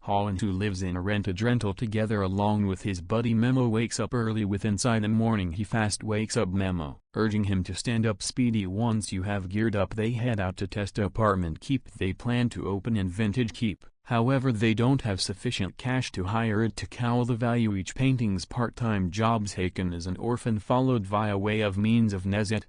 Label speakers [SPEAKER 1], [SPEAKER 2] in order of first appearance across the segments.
[SPEAKER 1] Holland, who lives in a rented rental together along with his buddy Memo, wakes up early with inside the morning he fast wakes up Memo, urging him to stand up speedy. Once you have geared up, they head out to test apartment keep they plan to open in Vintage Keep. However, they don't have sufficient cash to hire it to cowl the value each painting's part-time jobs. Hakan is an orphan followed via way of means of Nezet,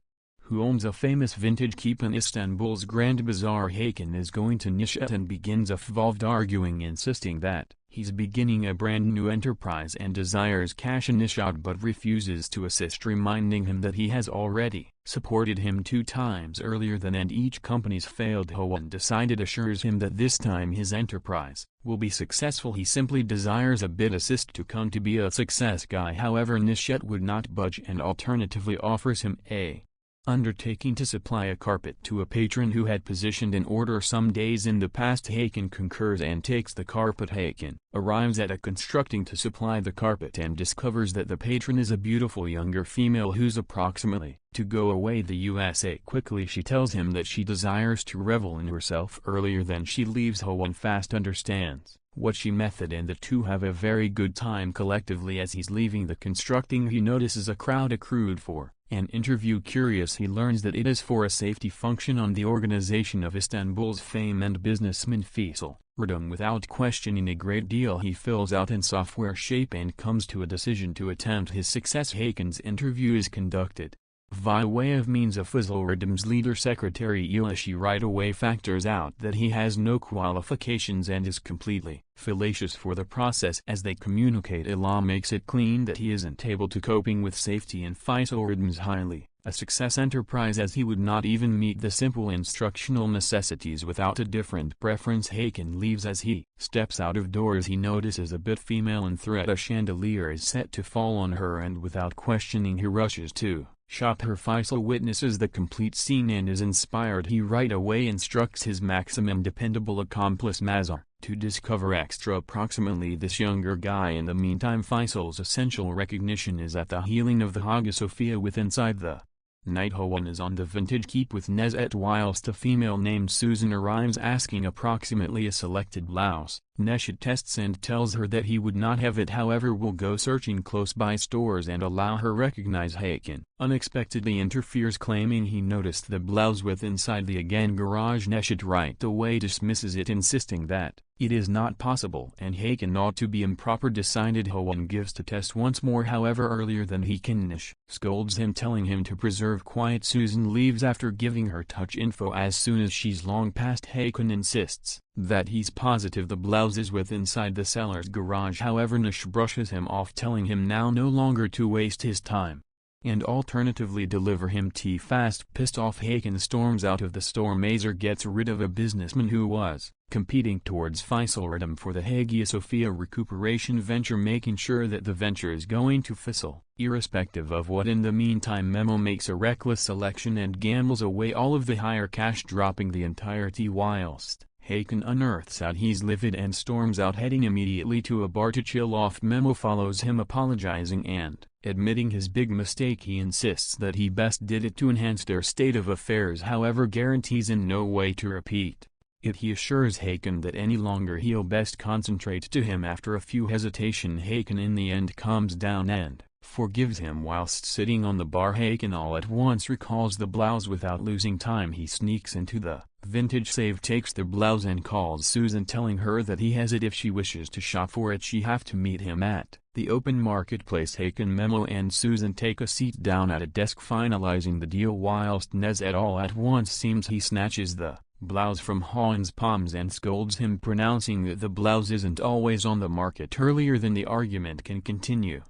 [SPEAKER 1] who owns a famous vintage keep in Istanbul's Grand Bazaar. Hakan is going to Nishat and begins involved arguing, insisting that he's beginning a brand new enterprise and desires cash in Nishat, but refuses to assist, reminding him that he has already supported him 2 times earlier than and each company's failed. Hoan decided assures him that this time his enterprise will be successful. He simply desires a bit assist to come to be a success guy. However, Nishat would not budge and alternatively offers him a undertaking to supply a carpet to a patron who had positioned an order some days in the past. Hakan concurs and takes the carpet. Hakan arrives at a constructing to supply the carpet and discovers that the patron is a beautiful younger female who's approximately to go away the USA. Quickly she tells him that she desires to revel in herself earlier than she leaves. Hoan fast understands what she method and the two have a very good time collectively. As he's leaving the constructing, he notices a crowd accrued for an interview. Curious, he learns that it is for a safety function on the organization of Istanbul's fame and businessman Faisal Radum. Without questioning a great deal, he fills out in software shape and comes to a decision to attempt his success. Hakan's interview is conducted via way of means of Faisal Radum's leader secretary Ila. She right away factors out that he has no qualifications and is completely fallacious for the process. As they communicate, Ila makes it clean that he isn't able to coping with safety in Faisal Radum's highly a success enterprise, as he would not even meet the simple instructional necessities without a different preference. Hakan leaves. As he steps out of doors, he notices a bit female in threat. A chandelier is set to fall on her and without questioning he rushes to shot her. Faisal witnesses the complete scene and is inspired. He right away instructs his maximum dependable accomplice Mazhar to discover extra approximately this younger guy. In the meantime, Faisal's essential recognition is at the healing of the Hagia Sophia with inside the night. Hoan is on the Vintage Keep with Nezet whilst a female named Susan arrives asking approximately a selected blouse. Neshat tests and tells her that he would not have it, however will go searching close by stores and allow her recognize Hakan. Unexpectedly interferes, claiming he noticed the blouse with inside the again garage. Neshat right away dismisses it, insisting that it is not possible and Hakan ought to be improper. Decided. Hoan gives to test once more, however earlier than he can. Nish scolds him, telling him to preserve quiet. Susan leaves after giving her touch info as soon as she's long past. Hakan insists that he's positive the blouse is with inside the seller's garage. However, Nish brushes him off, telling him now no longer to waste his time and alternatively deliver him tea fast. Pissed off, Hakan storms out of the store. Mazhar gets rid of a businessman who was competing towards Faisal Radum for the Hagia Sophia recuperation venture, making sure that the venture is going to Faisal irrespective of what. In the meantime, Memo makes a reckless selection and gambles away all of the higher cash, dropping the entirety whilst Hakan unearths out he's livid and storms out, heading immediately to a bar to chill off. Memo follows him, apologizing and admitting his big mistake. He insists that he best did it to enhance their state of affairs, however guarantees in no way to repeat it. He assures Hakan that any longer he'll best concentrate to him. After a few hesitation, Hakan in the end calms down and forgives him. Whilst sitting on the bar, Hakan all at once recalls the blouse. Without losing time, he sneaks into the vintage safe, takes the blouse and calls Susan, telling her that he has it. If she wishes to shop for it, she have to meet him at the open marketplace. Hakan, Memo and Susan take a seat down at a desk finalizing the deal, whilst Nezet all at once seems he snatches the blouse from Hawan's palms and scolds him, pronouncing that the blouse isn't always on the market. Earlier than the argument can continue,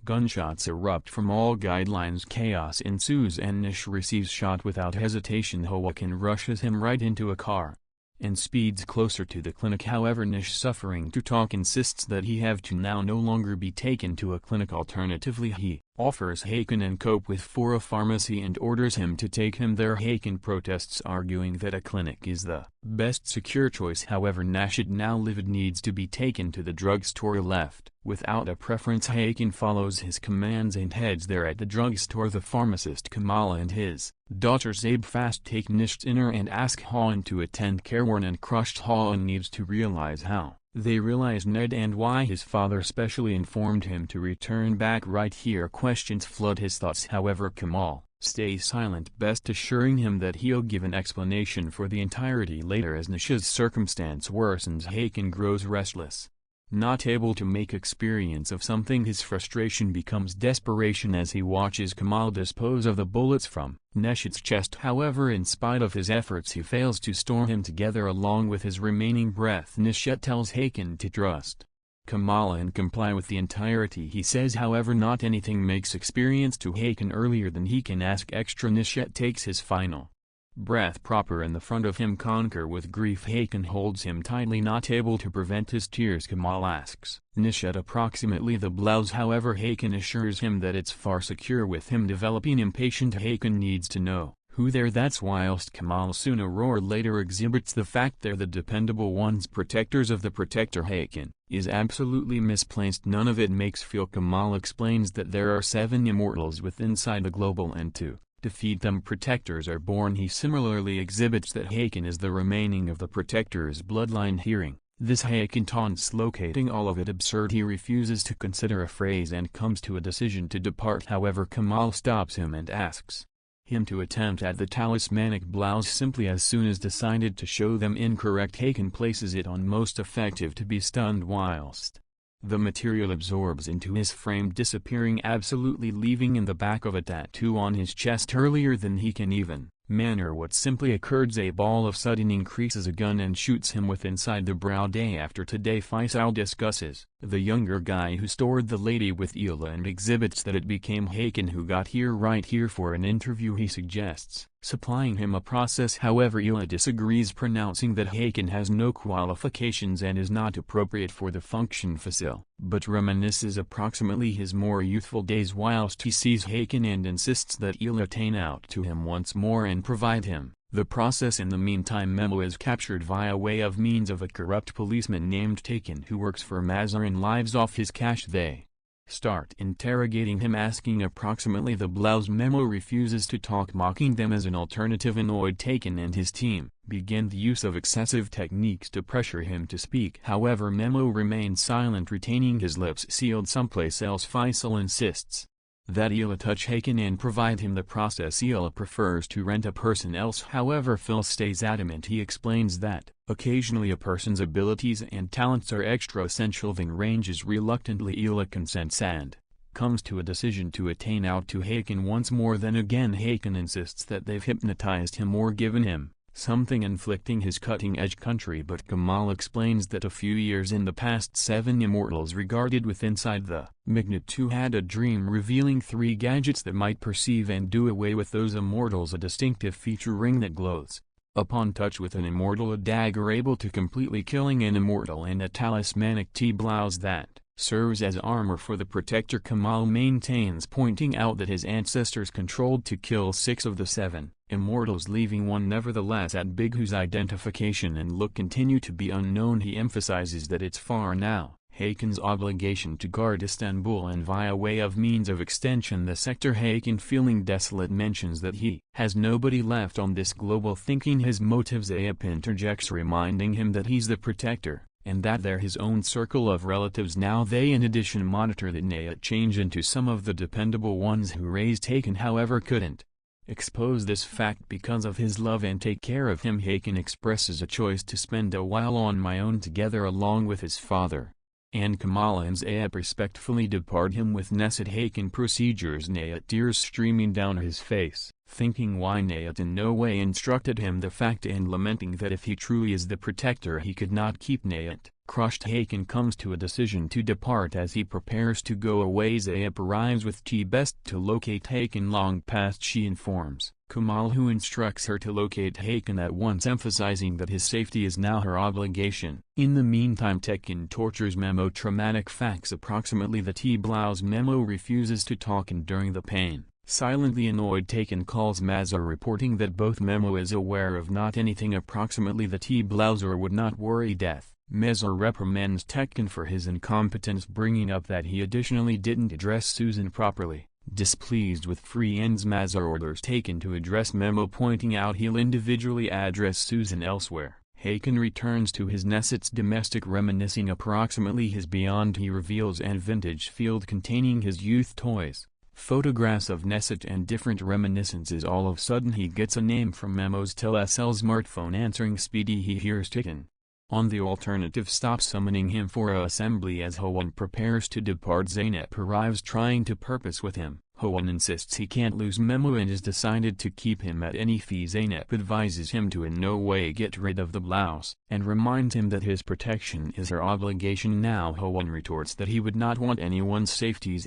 [SPEAKER 1] gunshots erupt from all guidelines. Chaos ensues and Nish receives shot without hesitation. Hakan rushes him right into a car and speeds closer to the clinic. However, Nish, suffering to talk, insists that he have to now no longer be taken to a clinic. Alternatively, he offers Hakan and cope with for a pharmacy and orders him to take him there. Hakan protests, arguing that a clinic is the best secure choice. However, Nashid, now livid, needs to be taken to the drugstore. Left without a preference, Hakan follows his commands and heads there. At the drugstore, the pharmacist Kamala and his daughter Zabe fast take Nish's inner and ask Hawan to attend. Careworn and crushed, Hawan needs to realize how They realize Ned and why his father specially informed him to return back right here. Questions flood his thoughts. However, Kamal stays silent, best assuring him that he'll give an explanation for the entirety later. As Nisha's circumstance worsens, Hakan grows restless. Not able to make experience of something, his frustration becomes desperation as he watches Kamal dispose of the bullets from Nishad's chest. However, in spite of his efforts, he fails to store him together along with his remaining breath. Nishad tells Hakan to trust Kamal and comply with the entirety he says. However, not anything makes experience to Hakan earlier than he can ask extra. Nishad takes his final breath proper in the front of him. Conquer with grief, Hakan holds him tightly, not able to prevent his tears. Kamal asks Nishad approximately the blouse. However, Hakan assures him that it's far secure with him. Developing impatient, Hakan needs to know who they're. That's whilst Kamal soon Aurora later exhibits the fact they're the dependable ones, protectors of the protector. Hakan is absolutely misplaced. None of it makes feel. Kamal explains that there are 7 immortals within the global and to defeat them protectors are born. He similarly exhibits that Hakan is the remaining of the protector's bloodline. Hearing this, Hakan taunts, locating all of it absurd. He refuses to consider a phrase and comes to a decision to depart. However, Kamal stops him and asks him to attempt at the talismanic blouse. Simply as soon as decided to show them incorrect, Hakan places it on most effective to be stunned whilst the material absorbs into his frame, disappearing absolutely, leaving in the back of a tattoo on his chest. Earlier than he can even manner what simply occurred, a ball of sudden increases a gun and shoots him with inside the brow. Day after today, Faisal discusses the younger guy who stored the lady with Ela and exhibits that it became Hakan who got here right here for an interview. He suggests supplying him a process. However, Ela disagrees, pronouncing that Hakan has no qualifications and is not appropriate for the function facil, but reminisces approximately his more youthful days whilst he sees Hakan and insists that Ela turn out to him once more and provide him the process. In the meantime, Memo is captured via way of means of a corrupt policeman named Taken who works for Mazhar and lives off his cash. They start interrogating him, asking approximately the blouse. Memo refuses to talk, mocking them as an alternative. Annoyed, Taken and his team begin the use of excessive techniques to pressure him to speak. However, Memo remains silent, retaining his lips sealed someplace else. Faisal insists that Ela touch Hakan and provide him the process. Ela prefers to rent a person else. However, Phil stays adamant. He explains that occasionally a person's abilities and talents are extra essential. Then ranges reluctantly. Ela consents and comes to a decision to attain out to Hakan once more. Then again, Hakan insists that they've hypnotized him or given him something inflicting his cutting-edge country, but Kamal explains that a few years in the past, 7 immortals regarded with inside the Magnet 2 had a dream revealing 3 gadgets that might perceive and do away with those immortals: a distinctive feature ring that glows upon touch with an immortal, a dagger able to completely killing an immortal, and a talismanic T-blouse that serves as armor for the protector. Kamal maintains, pointing out that his ancestors controlled to kill 6 of the 7 immortals, leaving one nevertheless at big, whose identification and look continue to be unknown. He emphasizes that it's far now Hakan's obligation to guard Istanbul and via way of means of extension the sector. Hakan, feeling desolate, mentions that he has nobody left on this global, thinking his motives. Ayap interjects, reminding him that he's the protector and that they're his own circle of relatives now. They in addition monitor that Nayat change into some of the dependable ones who raised Hakan, however couldn't expose this fact because of his love and take care of him. Hakan expresses a choice to spend a while on my own together along with his father and Kamal and Zayap respectfully depart him with Nesad. Hakan procedures, Nayat, tears streaming down his face, thinking why Nayat in no way instructed him the fact and lamenting that if he truly is the protector he could not keep Nayat. Crushed, Hakan comes to a decision to depart. As he prepares to go away, Zayap arrives with T. Best to locate Hakan. Long past, she informs Kamal, who instructs her to locate Hakan at once, emphasizing that his safety is now her obligation. In the meantime, Tekken tortures Memo. Traumatic facts approximately the T-blouse. Memo refuses to talk, and during the pain, silently annoyed, Tekken calls Mazhar, reporting that both Memo is aware of not anything approximately the T-blouse or would not worry death. Mazhar reprimands Tekken for his incompetence, bringing up that he additionally didn't address Susan properly. Displeased with free ends, Mazhar orders Tekken to address Memo, pointing out he'll individually address Susan elsewhere. Haken returns to his Nesset's domestic reminiscing approximately his beyond. He reveals an vintage field containing his youth toys, photographs of Nesset and different reminiscences. All of a sudden he gets a name from Memo's Telecell smartphone. Answering Speedy, he hears Tiken. On the alternative stop summoning him for a assembly. As Howon prepares to depart, Zeynep arrives trying to purpose with him. Howon insists he can't lose Memo and is decided to keep him at any fee. Zeynep advises him to in no way get rid of the blouse, and reminds him that his protection is her obligation now. Howon retorts that he would not want anyone's safeties.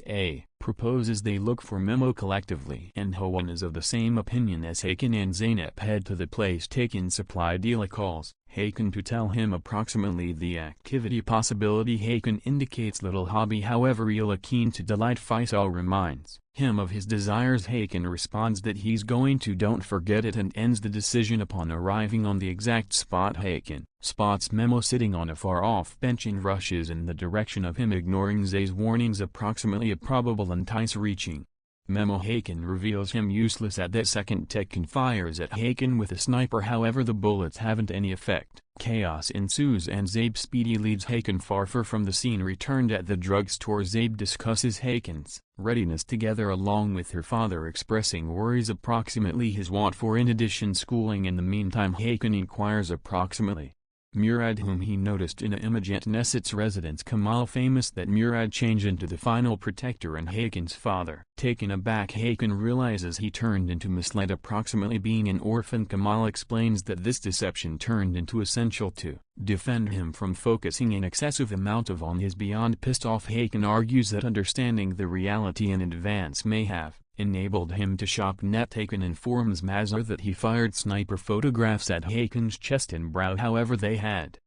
[SPEAKER 1] Proposes they look for Memo collectively, and Howon is of the same opinion as Haken and Zeynep head to the place Taken supplied. Ela calls Haken to tell him approximately the activity possibility. Haken indicates little hobby, however Ela, keen to delight Faisal, reminds him of his desires. Haken responds that he's going to don't forget it and ends the decision upon arriving on the exact spot. Haken spots Memo sitting on a far-off bench and rushes in the direction of him, ignoring Zay's warnings, approximately a probable entice reaching Memo. Haken reveals him useless at that second. Tekken fires at Haken with a sniper, however the bullets haven't any effect. Chaos ensues and Zabe Speedy leads Haken far from the scene. Returned at the drugstore, Zabe discusses Haken's readiness together along with her father, expressing worries approximately his want for in addition schooling. In the meantime, Haken inquires approximately Murad, whom he noticed in an image at Nesset's residence. Kamal famous that Murad changed into the final protector and Haken's father. Taken aback, Haken realizes he turned into misled, approximately being an orphan. Kamal explains that this deception turned into essential to defend him from focusing an excessive amount of on his. Beyond pissed off, Haken argues that understanding the reality in advance may have enabled him to shock Net. Taken informs Mazhar that he fired sniper photographs at Haken's chest and brow, however they had